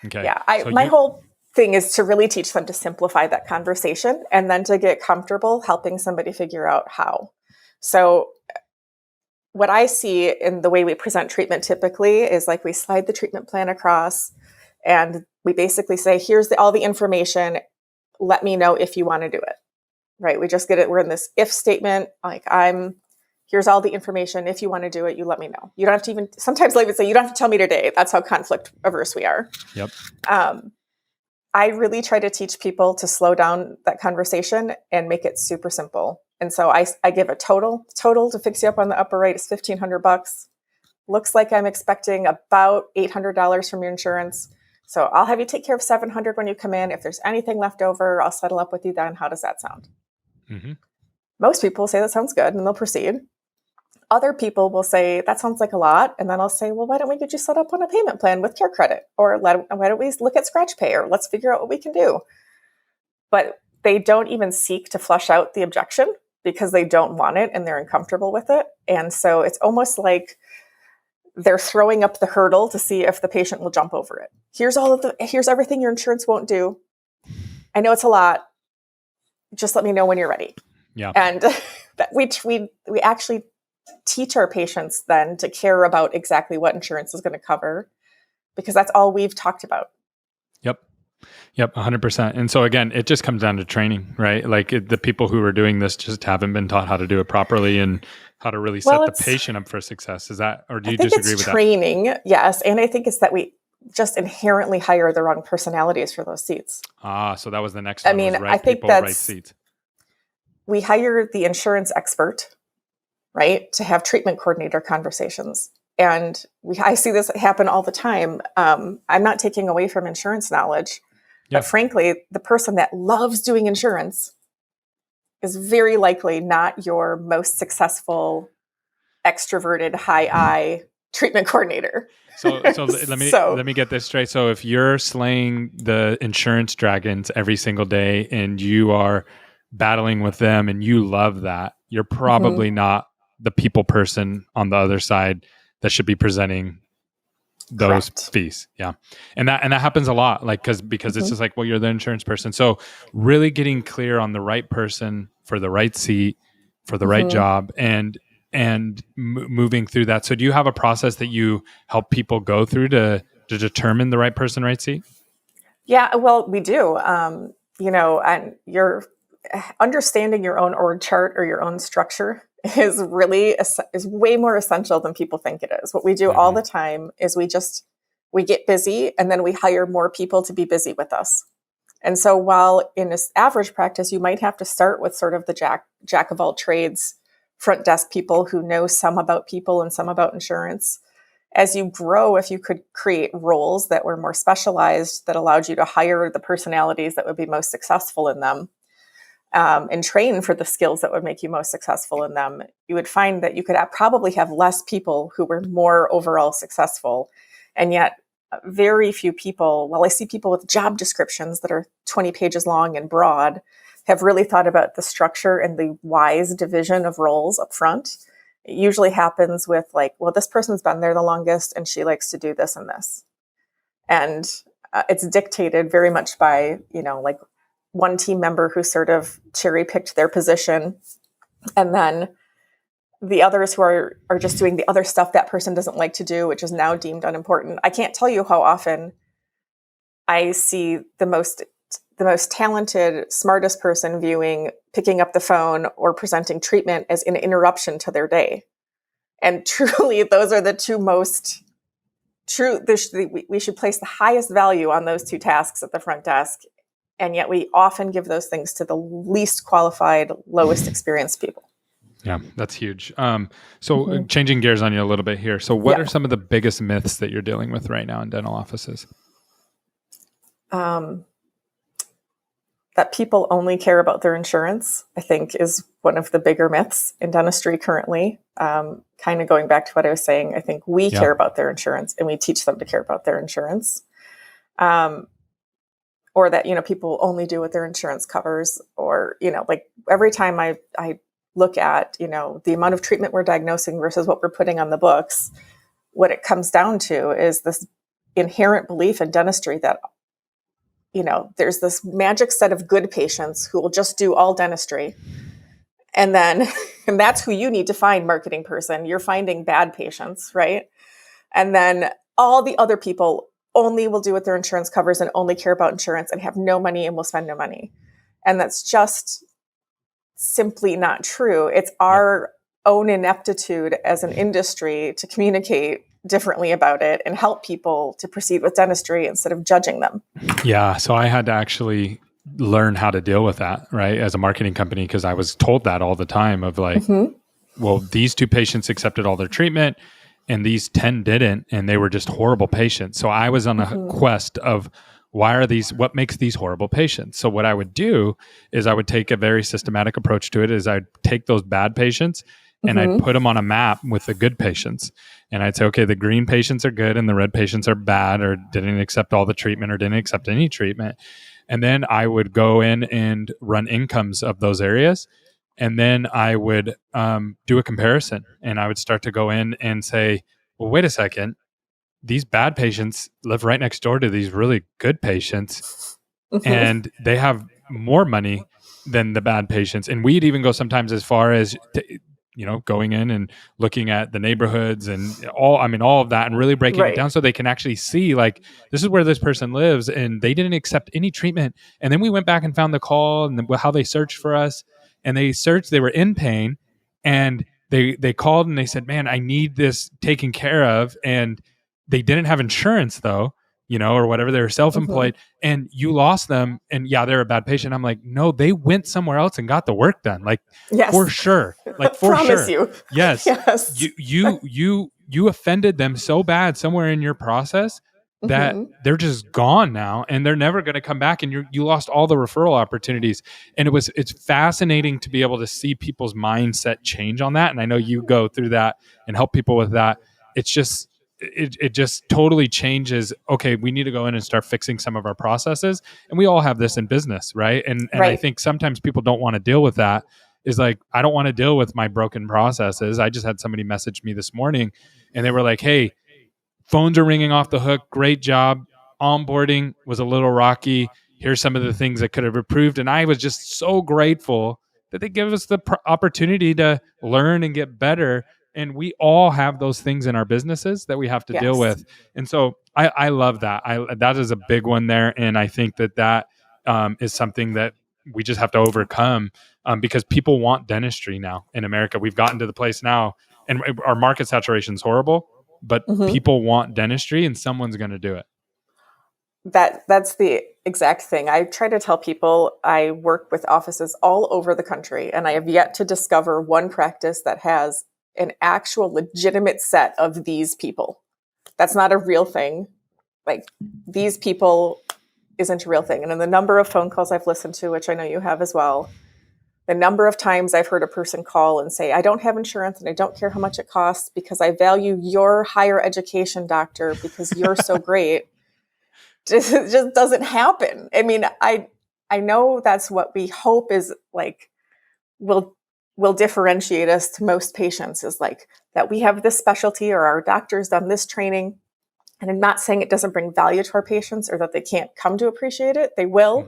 Okay. Yeah. My whole thing is to really teach them to simplify that conversation and then to get comfortable helping somebody figure out how. So what I see in the way we present treatment typically is like we slide the treatment plan across and we basically say, here's all the information. Let me know if you want to do it. Right. We just get it. We're in this if statement. Like here's all the information. If you want to do it, you let me know. You don't have to even, sometimes I would say, you don't have to tell me today. That's how conflict averse we are. Yep. I really try to teach people to slow down that conversation and make it super simple. And so I give a total to fix you up on the upper right is $1,500. Looks like I'm expecting about $800 from your insurance. So I'll have you take care of $700 when you come in. If there's anything left over, I'll settle up with you then. How does that sound? Mm-hmm. Most people say that sounds good and they'll proceed. Other people will say, that sounds like a lot. And then I'll say, well, why don't we get you set up on a payment plan with care credit? Or why don't we look at scratch pay? Or let's figure out what we can do. But they don't even seek to flush out the objection because they don't want it and they're uncomfortable with it. And so it's almost like they're throwing up the hurdle to see if the patient will jump over it. Here's everything your insurance won't do. I know it's a lot. Just let me know when you're ready. Yeah. And that we actually teach our patients then to care about exactly what insurance is going to cover because that's all we've talked about. Yep. 100%. And so again, it just comes down to training, right? Like the people who are doing this just haven't been taught how to do it properly and how to really set the patient up for success. Is that, or do you disagree with training, that? Yes. And I think it's that we just inherently hire the wrong personalities for those seats. So that was the next one. I mean, I think people, right seats. We hire the insurance expert, right, to have treatment coordinator conversations. And I see this happen all the time. I'm not taking away from insurance knowledge, but frankly, the person that loves doing insurance is very likely not your most successful, extroverted, high I treatment coordinator. So let me get this straight. So if you're slaying the insurance dragons every single day and you are battling with them and you love that, you're probably not the people person on the other side that should be presenting those fees. Yeah. And that happens a lot, like, because it's just like, well, you're the insurance person. So really getting clear on the right person for the right seat, for the right job and moving through that. So do you have a process that you help people go through to determine the right person, right seat? Yeah, well, we do. And you're understanding your own org chart or your own structure is way more essential than people think it is. What we do all the time is we get busy and then we hire more people to be busy with us. And so while in this average practice, you might have to start with sort of the jack of all trades, front desk people who know some about people and some about insurance. As you grow, if you could create roles that were more specialized, that allowed you to hire the personalities that would be most successful in them, and train for the skills that would make you most successful in them, you would find that you could probably have less people who were more overall successful. And yet very few people, I see people with job descriptions that are 20 pages long and broad, have really thought about the structure and the wise division of roles up front. It usually happens with this person's been there the longest and she likes to do this and this. And it's dictated very much by, one team member who sort of cherry picked their position, and then the others who are just doing the other stuff that person doesn't like to do, which is now deemed unimportant. I can't tell you how often I see the most talented, smartest person picking up the phone or presenting treatment as an interruption to their day. And truly, those are the two most true. We should place the highest value on those two tasks at the front desk. And yet we often give those things to the least qualified, lowest experienced people. Yeah, that's huge. So changing gears on you a little bit here. So what are some of the biggest myths that you're dealing with right now in dental offices? That people only care about their insurance, I think, is one of the bigger myths in dentistry currently. Kind of going back to what I was saying, I think we care about their insurance and we teach them to care about their insurance. Or that, people only do what their insurance covers, or, like every time I look at, the amount of treatment we're diagnosing versus what we're putting on the books, what it comes down to is this inherent belief in dentistry that, there's this magic set of good patients who will just do all dentistry. And that's who you need to find, marketing person. You're finding bad patients, right? And then all the other people only will do what their insurance covers and only care about insurance and have no money and will spend no money. And that's just simply not true. It's our own ineptitude as an industry to communicate differently about it and help people to proceed with dentistry instead of judging them. Yeah. So I had to actually learn how to deal with that, right? As a marketing company, because I was told that all the time of like, well, these 2 patients accepted all their treatment and these 10 didn't, and they were just horrible patients. So I was on a quest of what makes these horrible patients? So what I would do is I would take a very systematic approach to it. Is I'd take those bad patients and I'd put them on a map with the good patients. And I'd say, okay, the green patients are good and the red patients are bad, or didn't accept all the treatment or didn't accept any treatment. And then I would go in and run incomes of those areas. And then I would do a comparison, and I would start to go in and say, well, wait a second. These bad patients live right next door to these really good patients, and they have more money than the bad patients. And we'd even go sometimes as far as, going in and looking at the neighborhoods and all of that, and really breaking it down so they can actually see, like, this is where this person lives and they didn't accept any treatment. And then we went back and found the call and how they searched for us, and they were in pain, and they called and they said, man, I need this taken care of. And they didn't have insurance though, or whatever. They were self-employed, and you lost them. And they're a bad patient. I'm like, no, they went somewhere else and got the work done. Like, for sure. Like, for Promise sure. You. Yes. You offended them so bad somewhere in your process that they're just gone now, and they're never going to come back. And you lost all the referral opportunities. And it's fascinating to be able to see people's mindset change on that. And I know you go through that and help people with that. It's just, it just totally changes. Okay, we need to go in and start fixing some of our processes. And we all have this in business, right? And I think sometimes people don't want to deal with that. Is like, I don't want to deal with my broken processes. I just had somebody message me this morning, and they were like, hey, phones are ringing off the hook. Great job. Onboarding was a little rocky. Here's some of the things that could have improved. And I was just so grateful that they give us the opportunity to learn and get better. And we all have those things in our businesses that we have to deal with. And so I love that. That is a big one there. And I think that is something that we just have to overcome, because people want dentistry now in America. We've gotten to the place now, and our market saturation is horrible, but people want dentistry, and someone's going to do it. That's the exact thing. I try to tell people I work with offices all over the country, and I have yet to discover one practice that has an actual legitimate set of these people. That's not a real thing. Like, these people isn't a real thing. And in the number of phone calls I've listened to, which I know you have as well, the number of times I've heard a person call and say, I don't have insurance and I don't care how much it costs because I value your higher education, doctor, because you're so great. It just doesn't happen. I mean, I know that's what we hope is like, will differentiate us to most patients, is like that we have this specialty or our doctor's done this training. And I'm not saying it doesn't bring value to our patients or that they can't come to appreciate it. They will.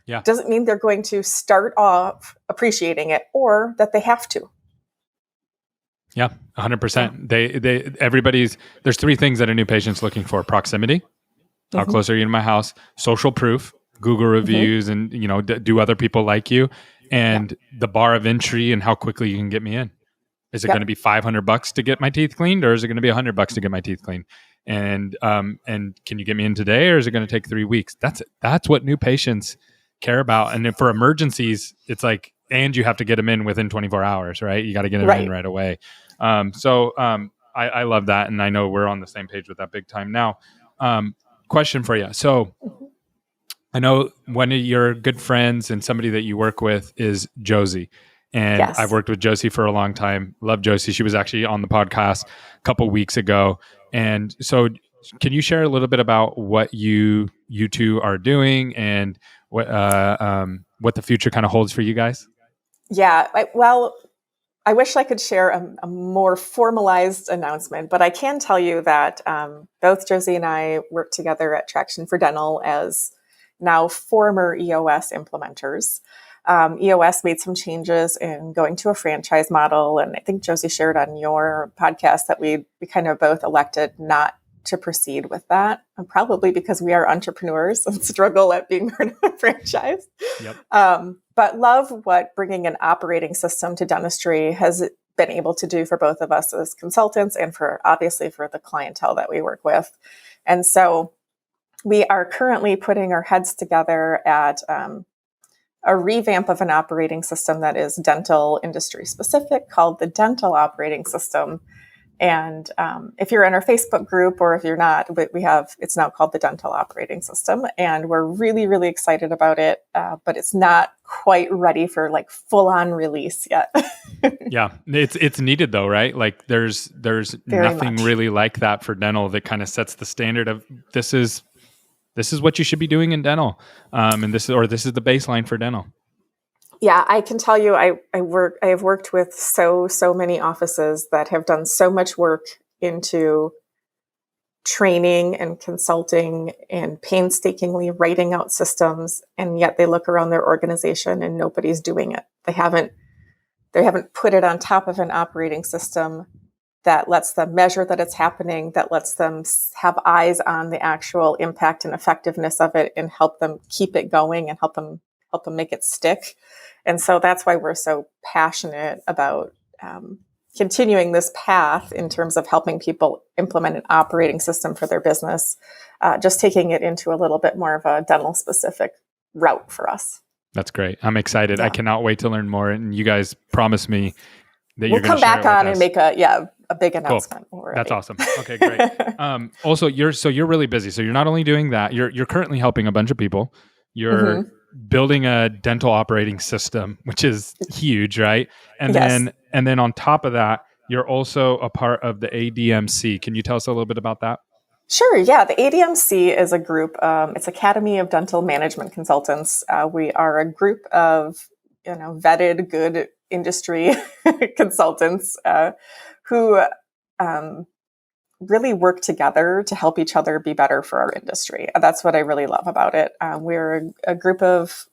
Yeah. Doesn't mean they're going to start off appreciating it or that they have to. Yeah, 100%. There's three things that a new patient's looking for: proximity, how close are you to my house, social proof, Google reviews, and do other people like you, and the bar of entry and how quickly you can get me in. Is it going to be $500 to get my teeth cleaned, or is it going to be $100 to get my teeth cleaned? And can you get me in today, or is it going to take 3 weeks? That's what new patients care about. And for emergencies, it's like, and you have to get them in within 24 hours, right? You got to get them in right away. I love that, and I know we're on the same page with that big time. Now, question for you. So I know one of your good friends and somebody that you work with is Josie. And I've worked with Josie for a long time. Love Josie. She was actually on the podcast a couple weeks ago. And so can you share a little bit about what you two are doing and what the future kind of holds for you guys? Yeah. I wish I could share a more formalized announcement, but I can tell you that both Josie and I work together at Traction for Dental as now former EOS implementers. EOS made some changes in going to a franchise model. And I think Josie shared on your podcast that we kind of both elected not to proceed with that, and probably because we are entrepreneurs and struggle at being part of a franchise. Yep. But love what bringing an operating system to dentistry has been able to do for both of us as consultants and obviously for the clientele that we work with. And so we are currently putting our heads together at a revamp of an operating system that is dental industry specific, called the Dental Operating System. And if you're in our Facebook group, or if you're not, it's now called the Dental Operating System. And we're really, really excited about it, but it's not quite ready for like full on release yet. Yeah, it's needed though, right? Like there's Very nothing much. really like that for dental that kind of sets the standard of this is what you should be doing in dental, and this is the baseline for dental. Yeah, I can tell you, I have worked with so many offices that have done so much work into training and consulting and painstakingly writing out systems, and yet they look around their organization and nobody's doing it. They haven't put it on top of an operating system that lets them measure that it's happening, that lets them have eyes on the actual impact and effectiveness of it, and help them keep it going and help them make it stick. And so that's why we're so passionate about continuing this path in terms of helping people implement an operating system for their business, just taking it into a little bit more of a dental specific route for us. That's great. I'm excited. Yeah. I cannot wait to learn more. And you guys promise me that we'll you're going to come back on and make a big announcement. Cool. That's awesome. Okay, great. Also, you're really busy. So you're not only doing that, you're currently helping a bunch of people. You're building a dental operating system, which is huge, right? And then on top of that, you're also a part of the ADMC. Can you tell us a little bit about that? Sure. Yeah. The ADMC is a group. It's Academy of Dental Management Consultants. We are a group of, vetted, good industry consultants who really work together to help each other be better for our industry. That's what I really love about it. We're a group of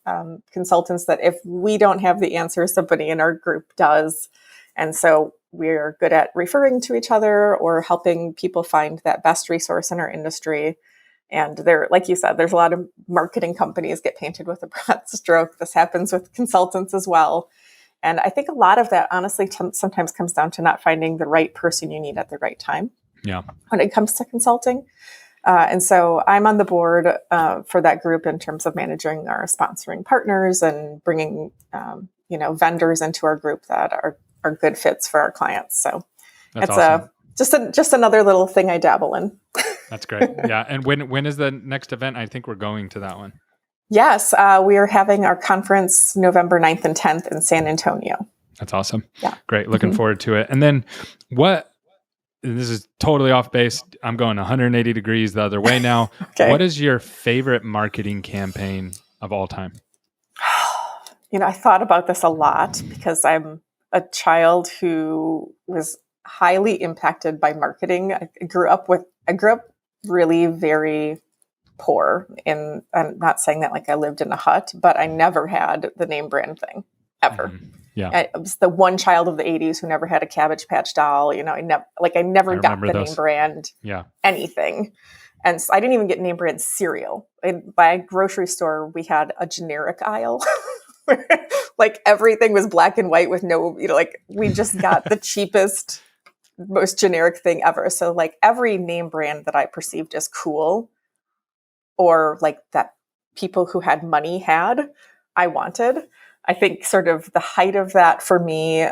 consultants that if we don't have the answer, somebody in our group does. And so we're good at referring to each other or helping people find that best resource in our industry. And there, like you said, there's a lot of marketing companies get painted with a broad stroke. This happens with consultants as well. And I think a lot of that, honestly, sometimes comes down to not finding the right person you need at the right time. Yeah. When it comes to consulting. And so I'm on the board for that group in terms of managing our sponsoring partners and bringing, vendors into our group that are good fits for our clients. So that's it's awesome. just another little thing I dabble in. That's great. Yeah. And when is the next event? I think we're going to that one. Yes. We are having our conference November 9th and 10th in San Antonio. That's awesome. Yeah. Great. Looking forward to it. And then this is totally off base. I'm going 180 degrees the other way now. Okay. What is your favorite marketing campaign of all time? I thought about this a lot because I'm a child who was highly impacted by marketing. I grew up really very poor. And I'm not saying that like I lived in a hut, but I never had the name brand thing ever. Mm-hmm. Yeah. I was the one child of the 80s who never had a Cabbage Patch doll. You know, I never got the name brand anything. And so I didn't even get name brand cereal. By a grocery store, we had a generic aisle. Like everything was black and white with no, you know, like we just got the cheapest, most generic thing ever. So like every name brand that I perceived as cool or like that people who had money had, I wanted. I think sort of the height of that for me,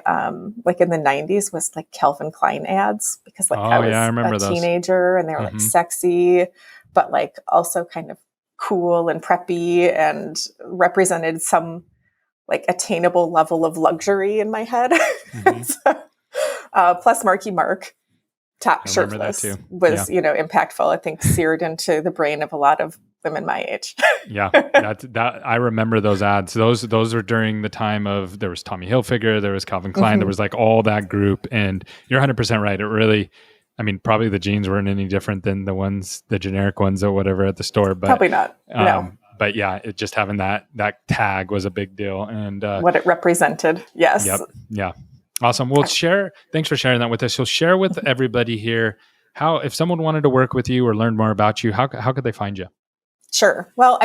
like in the 90s was like Calvin Klein ads because like I was a teenager and they were like sexy, but like also kind of cool and preppy and represented some like attainable level of luxury in my head. Plus Marky Mark, top shirtless was, you know, impactful. I think seared into the brain of a lot of women my age. that I remember those ads. Those were during the time of, there was Tommy Hilfiger, there was Calvin Klein, there was like all that group. And you're 100% right. It really, I mean, probably the jeans weren't any different than the generic ones or whatever at the store, but probably not. No. But yeah, it just having that tag was a big deal. And what it represented. Yes. Yep. Yeah. Awesome. Well, thanks for sharing that with us. So share with everybody here if someone wanted to work with you or learn more about you, how could they find you? Sure. Well,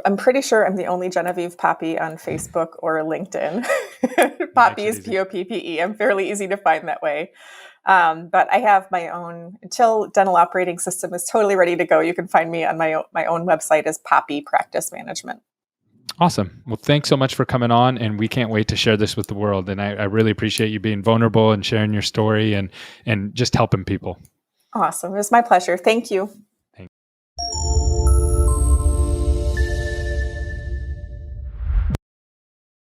I'm pretty sure I'm the only Genevieve Poppe on Facebook or LinkedIn. Poppe is Poppe. I'm fairly easy to find that way. But I have my own, until dental operating system is totally ready to go, you can find me on my own website as Poppe Practice Management. Awesome. Well, thanks so much for coming on, and we can't wait to share this with the world. And I really appreciate you being vulnerable and sharing your story and just helping people. Awesome. It was my pleasure. Thank you.